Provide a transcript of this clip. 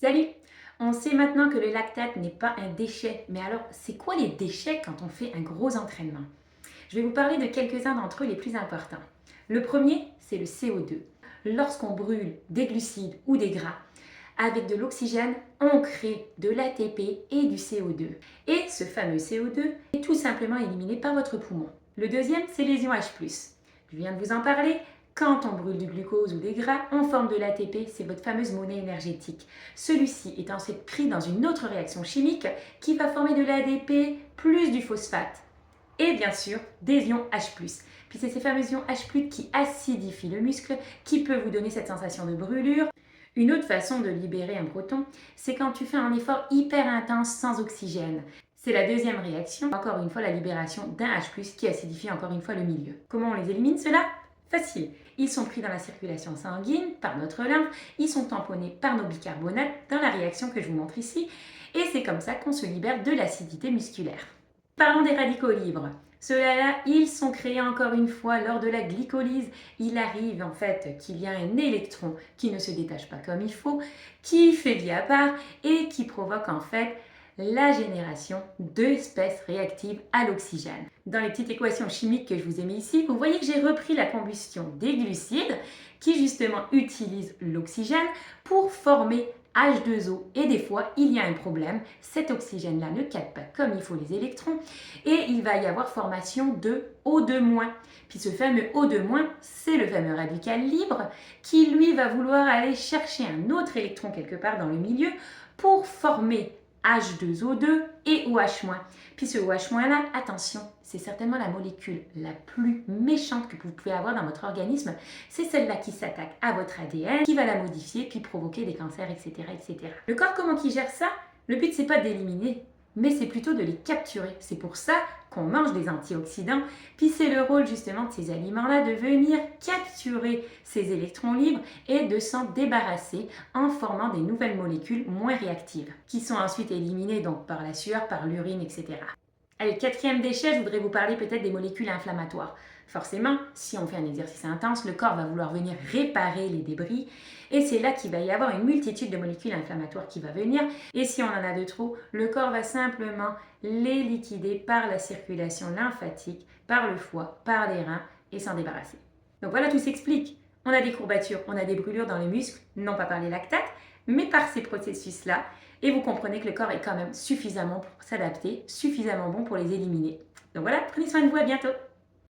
Salut! On sait maintenant que le lactate n'est pas un déchet, mais alors c'est quoi les déchets quand on fait un gros entraînement? Je vais vous parler de quelques-uns d'entre eux les plus importants. Le premier, c'est le CO2. Lorsqu'on brûle des glucides ou des gras, avec de l'oxygène, on crée de l'ATP et du CO2. Et ce fameux CO2 est tout simplement éliminé par votre poumon. Le deuxième, c'est les ions H+. Je viens de vous en parler. Quand on brûle du glucose ou des gras, on forme de l'ATP, c'est votre fameuse monnaie énergétique. Celui-ci est ensuite pris dans une autre réaction chimique qui va former de l'ADP plus du phosphate. Et bien sûr, des ions H+. Puis c'est ces fameux ions H+, qui acidifient le muscle, qui peut vous donner cette sensation de brûlure. Une autre façon de libérer un proton, c'est quand tu fais un effort hyper intense sans oxygène. C'est la deuxième réaction, encore une fois la libération d'un H+, qui acidifie encore une fois le milieu. Comment on les élimine ceux-là? Facile. Ils sont pris dans la circulation sanguine, par notre lymphe, ils sont tamponnés par nos bicarbonates dans la réaction que je vous montre ici, et c'est comme ça qu'on se libère de l'acidité musculaire. Parlons des radicaux libres. Ceux-là, ils sont créés encore une fois lors de la glycolyse. Il arrive en fait qu'il y a un électron qui ne se détache pas comme il faut, qui fait vie à part et qui provoque en fait la génération d'espèces réactives à l'oxygène. Dans les petites équations chimiques que je vous ai mis ici, vous voyez que j'ai repris la combustion des glucides qui justement utilisent l'oxygène pour former H2O et des fois il y a un problème, cet oxygène-là ne capte pas comme il faut les électrons et il va y avoir formation de O2-. Puis ce fameux O2-, c'est le fameux radical libre qui lui va vouloir aller chercher un autre électron quelque part dans le milieu pour former H2O2 et OH-. Puis ce OH- là, attention, c'est certainement la molécule la plus méchante que vous pouvez avoir dans votre organisme. C'est celle-là qui s'attaque à votre ADN, qui va la modifier, puis provoquer des cancers, etc. etc. Le corps, comment il gère ça? Le but, c'est pas d'éliminer, mais c'est plutôt de les capturer. C'est pour ça qu'on mange des antioxydants, puis c'est le rôle justement de ces aliments-là de venir capturer ces électrons libres et de s'en débarrasser en formant des nouvelles molécules moins réactives, qui sont ensuite éliminées donc par la sueur, par l'urine, etc. Allez, quatrième déchet, je voudrais vous parler peut-être des molécules inflammatoires. Forcément, si on fait un exercice intense, le corps va vouloir venir réparer les débris et c'est là qu'il va y avoir une multitude de molécules inflammatoires qui va venir et si on en a de trop, le corps va simplement les liquider par la circulation lymphatique, par le foie, par les reins et s'en débarrasser. Donc voilà, tout s'explique. On a des courbatures, on a des brûlures dans les muscles, non pas par les lactates, mais par ces processus-là. Et vous comprenez que le corps est quand même suffisamment pour s'adapter, suffisamment bon pour les éliminer. Donc voilà, prenez soin de vous, à bientôt!